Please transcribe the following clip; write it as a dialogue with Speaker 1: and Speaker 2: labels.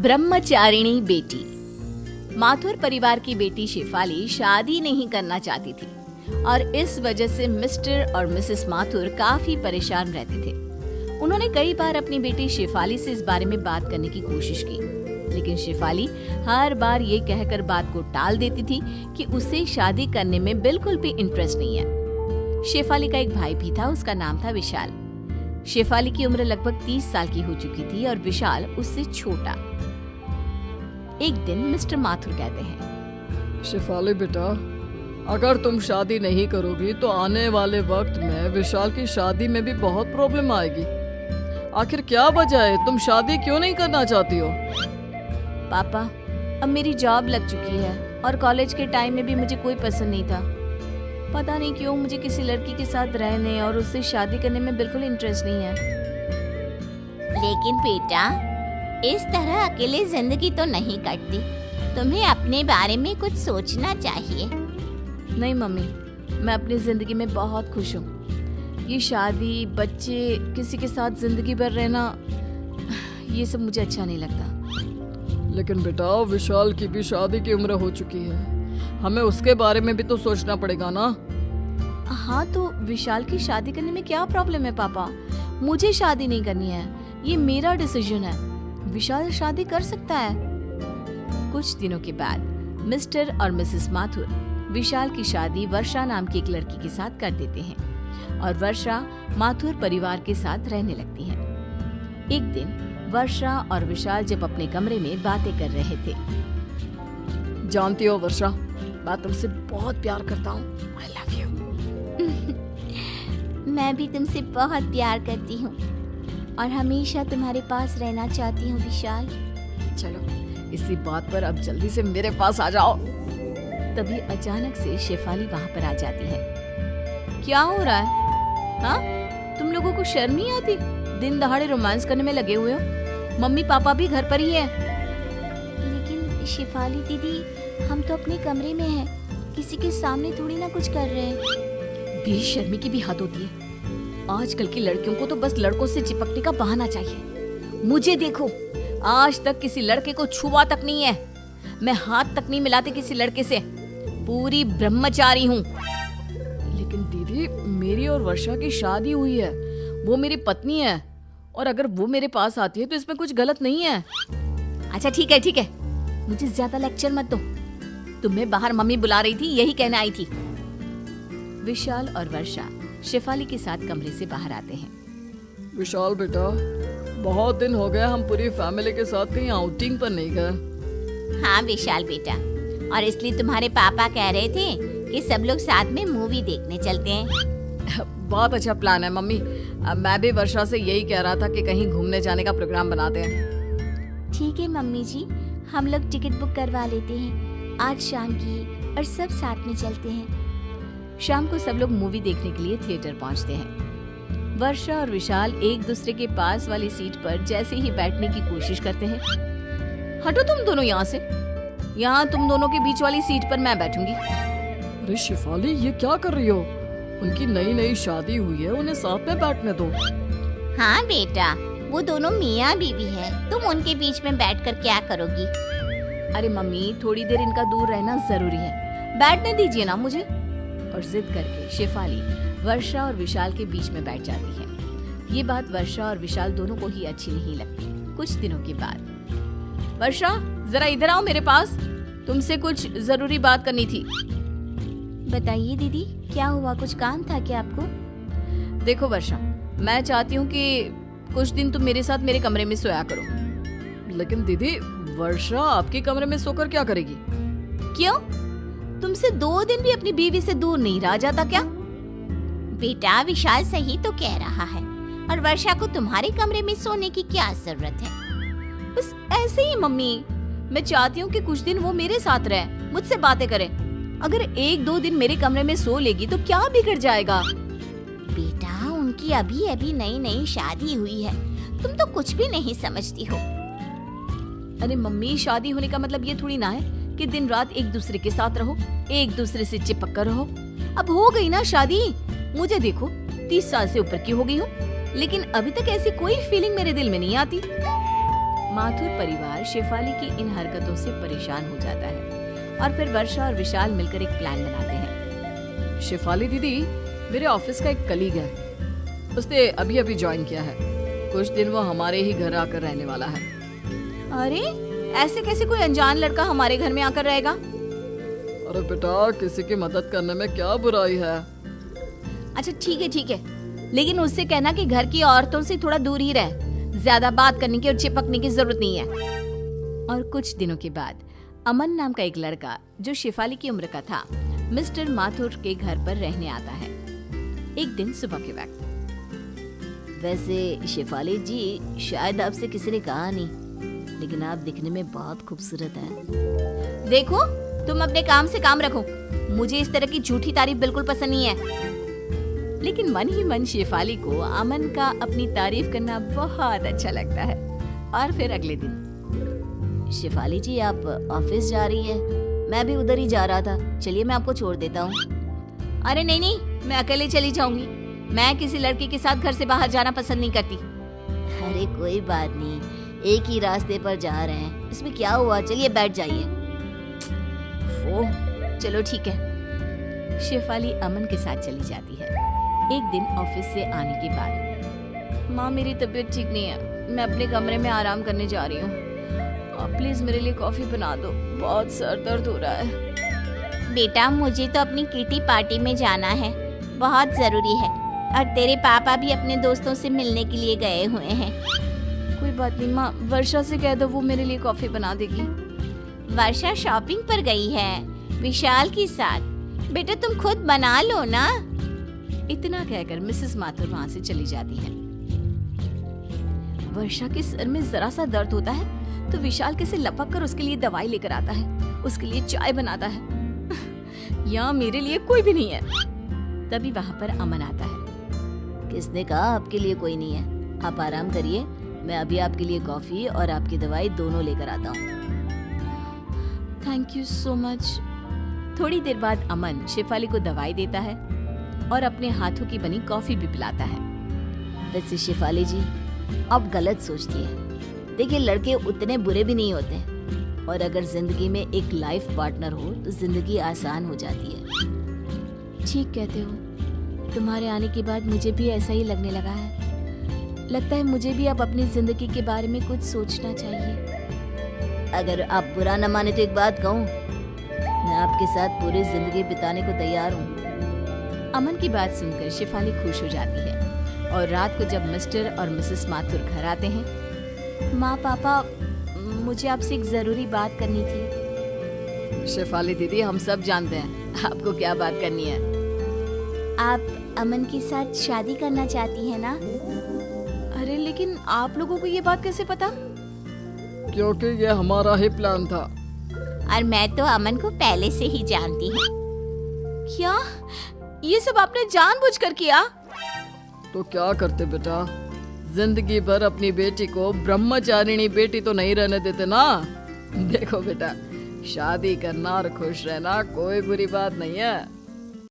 Speaker 1: ब्रह्मचारिणी बेटी। माथुर परिवार की बेटी शेफाली शादी नहीं करना चाहती थी और इस वजह से मिस्टर और मिसेस माथुर काफी परेशान रहते थे। उन्होंने कई बार अपनी बेटी शेफाली से इस बारे में बात करने की कोशिश की, लेकिन शेफाली हर बार ये कहकर बात को टाल देती थी कि उसे शादी करने में बिल्कुल भी इंटरेस्ट नहीं है। शेफाली का एक भाई भी था, उसका नाम था विशाल। शेफाली की उम्र लगभग 30 साल की हो चुकी थी और विशाल उससे छोटा। एक दिन मिस्टर माथुर कहते हैं,
Speaker 2: शेफाली बेटा, अगर तुम शादी नहीं करोगी तो आने वाले वक्त में विशाल की शादी में भी बहुत प्रॉब्लम आएगी। आखिर क्या वजह है, तुम शादी क्यों नहीं करना चाहती हो?
Speaker 1: पापा, अब मेरी जॉब लग चुकी है और कॉलेज के टाइम में भी मुझे कोई पसंद नहीं था। पता नहीं क्यों मुझे किसी लड़की के साथ रहने और उससे शादी करने में बिल्कुल इंटरेस्ट नहीं है।
Speaker 3: लेकिन बेटा, इस तरह अकेले जिंदगी तो नहीं कटती। तुम्हें अपने बारे में कुछ सोचना चाहिए।
Speaker 1: नहीं मम्मी, मैं अपनी जिंदगी में बहुत खुश हूँ। ये शादी, बच्चे, किसी के साथ जिंदगी भर रहना, ये सब मुझे अच्छा नहीं लगता।
Speaker 2: लेकिन बेटा, विशाल की भी शादी की उम्र हो चुकी है, हमें उसके बारे में भी तो सोचना पड़ेगा ना।
Speaker 1: हाँ, तो विशाल की शादी करने में क्या प्रॉब्लम है पापा? मुझे शादी नहीं करनी है, ये मेरा डिसीजन है। विशाल शादी कर सकता है। कुछ दिनों के बाद मिस्टर और मिसेस माथुर विशाल की शादी वर्षा नाम की एक लड़की के साथ कर देते हैं और वर्षा माथुर परिवार के साथ रहने लगती है। एक दिन वर्षा और विशाल जब अपने कमरे में बातें कर रहे थे।
Speaker 2: जानती हो वर्षा, मैं तुमसे बहुत प्यार करता हूँ। I love you।
Speaker 3: मैं भी तुमसे बहुत प्यार करती हूँ और हमेशा तुम्हारे पास रहना चाहती हूँ विशाल।
Speaker 2: चलो, इसी बात पर अब जल्दी से मेरे पास आ जाओ।
Speaker 1: तभी अचानक से शेफाली वहाँ पर आ जाती है। क्या हो रहा है? हाँ, तुम लोगों को शर्म नहीं आती? दिन दहाड़े रोमांस करने में लगे हुए हो। मम्मी पापा भी घर पर ही है।
Speaker 3: लेकिन शेफाली दीदी, हम तो अपने कमरे में हैं, किसी के सामने थोड़ी ना कुछ कर रहे हैं।
Speaker 1: बेशर्मी की भी हद होती है। आजकल की लड़कियों को तो बस लड़कों से चिपकने का बहाना चाहिए। मुझे देखो, आज तक किसी लड़के को छुआ तक नहीं है। मैं हाथ तक नहीं मिलाती किसी लड़के से। पूरी ब्रह्मचारी हूँ।
Speaker 2: लेकिन दीदी, मेरी और वर्षा की शादी हुई है, वो मेरी पत्नी है, और अगर वो मेरे पास आती है तो इसमें कुछ गलत नहीं है।
Speaker 1: अच्छा ठीक है, ठीक है, मुझे ज्यादा लेक्चर मत दो। तुम्हें बाहर मम्मी बुला रही थी, यही कहने आई थी। विशाल और वर्षा शेफाली के साथ कमरे से बाहर आते हैं।
Speaker 2: विशाल बेटा, बहुत दिन हो गए हम पूरी फैमिली के साथ कहीं आउटिंग पर नहीं गए।
Speaker 3: हाँ विशाल बेटा, और इसलिए तुम्हारे पापा कह रहे थे कि सब लोग साथ में मूवी देखने चलते हैं।
Speaker 2: बहुत अच्छा प्लान है मम्मी। मैं भी वर्षा से यही कह रहा था कि कहीं घूमने जाने का प्रोग्राम बनाते हैं।
Speaker 3: ठीक है मम्मी जी, हम लोग टिकट बुक करवा लेते हैं आज शाम की और सब साथ में चलते हैं।
Speaker 1: शाम को सब लोग मूवी देखने के लिए थिएटर पहुंचते हैं। वर्षा और विशाल एक दूसरे के पास वाली सीट पर जैसे ही बैठने की कोशिश करते हैं। हटो तुम दोनों यहाँ से, यहाँ तुम दोनों के बीच वाली सीट पर मैं बैठूंगी।
Speaker 2: अरे शेफाली, ये क्या कर रही हो? उनकी नई नई शादी हुई है, उन्हें साथ में बैठने दो।
Speaker 3: हाँ बेटा, वो दोनों मियाँ बीवी है, तुम उनके बीच में बैठकर क्या करोगी?
Speaker 1: अरे मम्मी, थोड़ी देर इनका दूर रहना जरूरी है, बैठने दीजिए ना मुझे। और जिद करके शेफाली वर्षा और विशाल के बीच में बैठ जाती है। ये बात वर्षा और विशाल दोनों को ही अच्छी नहीं लगती। कुछ दिनों के बाद, वर्षा जरा इधर आओ मेरे पास, तुमसे कुछ जरूरी बात करनी थी।
Speaker 3: बताइए दीदी, क्या हुआ? कुछ काम था क्या आपको?
Speaker 1: देखो वर्षा, मैं चाहती हूँ कि कुछ दिन तुम मेरे साथ मेरे कमरे में सोया करो।
Speaker 2: लेकिन दीदी, वर्षा आपके कमरे में सोकर क्या करेगी?
Speaker 1: क्यों? तुमसे 2 दिन भी अपनी बीवी से दूर नहीं रहा जाता क्या?
Speaker 3: बेटा, विशाल सही तो कह रहा है, और वर्षा को तुम्हारे कमरे में सोने की क्या जरूरत है?
Speaker 1: बस ऐसे ही मम्मी, मैं चाहती हूँ कि कुछ दिन वो मेरे साथ रहे, मुझसे बातें करे। अगर 1-2 दिन मेरे कमरे में सो लेगी तो क्या बिगड़ जाएगा?
Speaker 3: बेटा, उनकी अभी अभी नई नई शादी हुई है, तुम तो कुछ भी नहीं समझती हो।
Speaker 1: अरे मम्मी, शादी होने का मतलब ये थोड़ी ना है कि दिन रात एक दूसरे के साथ रहो, एक दूसरे से चिपक कर रहो। अब हो गई ना शादी। मुझे देखो, 30 साल से ऊपर की हो गई हूँ, लेकिन अभी तक ऐसी कोई फीलिंग मेरे दिल में नहीं आती। माथुर परिवार शेफाली की इन हरकतों से परेशान हो जाता है और फिर वर्षा और विशाल मिलकर एक प्लान बनाते हैं।
Speaker 2: शेफाली दीदी, मेरे ऑफिस का एक कलीग है, उसने अभी अभी ज्वाइन किया है। कुछ दिन वो हमारे ही घर आकर रहने वाला है।
Speaker 1: अरे ऐसे कैसे कोई अनजान लड़का हमारे घर में आकर रहेगा?
Speaker 2: अरे बेटा, किसी की मदद करने में क्या बुराई है।
Speaker 1: अच्छा ठीक है, लेकिन उससे कहना कि घर की औरतों से थोड़ा दूर ही रहे, ज्यादा बात करने की और चिपकने की जरूरत नहीं है। और कुछ दिनों के बाद अमन नाम का एक लड़का जो शेफाली की उम्र का था, मिस्टर माथुर के घर पर रहने आता है। एक दिन सुबह के वक्त।
Speaker 3: वैसे शेफाली जी, शायद आपसे किसी ने कहा नहीं, लेकिन आप दिखने में बहुत खूबसूरत हैं।
Speaker 1: देखो, तुम अपने काम से काम रखो, मुझे इस तरह की झूठी तारीफ बिल्कुल पसंद नहीं है। लेकिन मन ही मन शेफाली को अमन का अपनी तारीफ करना बहुत अच्छा लगता है। और फिर अगले दिन,
Speaker 3: शेफाली जी, आप ऑफिस जा रही हैं? मैं भी उधर ही जा रहा था, चलिए मैं आपको छोड़ देता हूँ।
Speaker 1: अरे नहीं, मैं अकेले चली जाऊंगी। मैं किसी लड़के के साथ घर से बाहर जाना पसंद नहीं करती।
Speaker 3: अरे कोई बात नहीं, एक ही रास्ते पर जा रहे हैं, इसमें क्या हुआ, चलिए बैठ जाइए।
Speaker 1: वो चलो ठीक है। शेफाली अमन के साथ चली जाती है। एक दिन ऑफिस से आने के बाद, माँ मेरी तबीयत ठीक नहीं है, मैं अपने कमरे में आराम करने जा रही हूँ, आप प्लीज मेरे लिए कॉफी बना दो, बहुत सर दर्द हो रहा है।
Speaker 3: बेटा, मुझे तो अपनी किटी पार्टी में जाना है, बहुत जरूरी है, और तेरे पापा भी अपने दोस्तों से मिलने के लिए गए हुए हैं।
Speaker 1: कोई बात नहीं माँ, वर्षा से कह दो, वो मेरे लिए कॉफी बना देगी।
Speaker 3: वर्षा शॉपिंग पर गई है विशाल के साथ, बेटा तुम खुद बना लो ना।
Speaker 1: इतना कहकर मिसेस माथुर वहां से चली जाती है। वर्षा के सर में जरा सा दर्द होता है तो विशाल कैसे लपक कर उसके लिए दवाई लेकर आता है, उसके लिए चाय बनाता है। यहाँ मेरे लिए कोई भी नहीं है। तभी वहां पर अमन आता है।
Speaker 3: किसने कहा आपके लिए कोई नहीं है? आप आराम करिए, मैं अभी आपके लिए कॉफी और आपकी दवाई दोनों लेकर आता हूँ।
Speaker 1: Thank you so much. थोड़ी देर बाद अमन शेफाली को दवाई देता है और अपने हाथों की बनी कॉफी भी पिलाता है।
Speaker 3: वैसे शेफाली जी, आप गलत सोचती है। देखिए, लड़के उतने बुरे भी नहीं होते, और अगर जिंदगी में एक लाइफ पार्टनर हो तो जिंदगी आसान हो जाती है।
Speaker 1: ठीक कहते हो, तुम्हारे आने के बाद मुझे भी ऐसा ही लगने लगा है। लगता है मुझे भी अब अपनी जिंदगी के बारे में कुछ सोचना चाहिए।
Speaker 3: अगर आप बुरा न माने तो एक बात कहूँ, मैं आपके साथ पूरी जिंदगी बिताने को तैयार हूँ।
Speaker 1: अमन की बात सुनकर शेफाली खुश हो जाती है और रात को जब मिस्टर और मिसेस माथुर घर आते हैं, माँ पापा, मुझे आपसे एक जरूरी बात करनी थी।
Speaker 2: शेफाली दीदी, हम सब जानते हैं आपको क्या बात करनी है।
Speaker 3: आप अमन के साथ शादी करना चाहती हैं ना?
Speaker 1: अरे लेकिन आप लोगों को ये बात कैसे पता?
Speaker 2: क्योंकि ये हमारा ही प्लान था।
Speaker 3: और मैं तो अमन को पहले से ही जानती हूँ।
Speaker 1: क्या ये सब आपने जानबूझकर किया?
Speaker 2: तो क्या करते बेटा, जिंदगी भर अपनी बेटी को ब्रह्मचारिणी बेटी तो नहीं रहने देते ना। देखो बेटा, शादी करना और खुश रहना कोई बुरी बात नहीं है।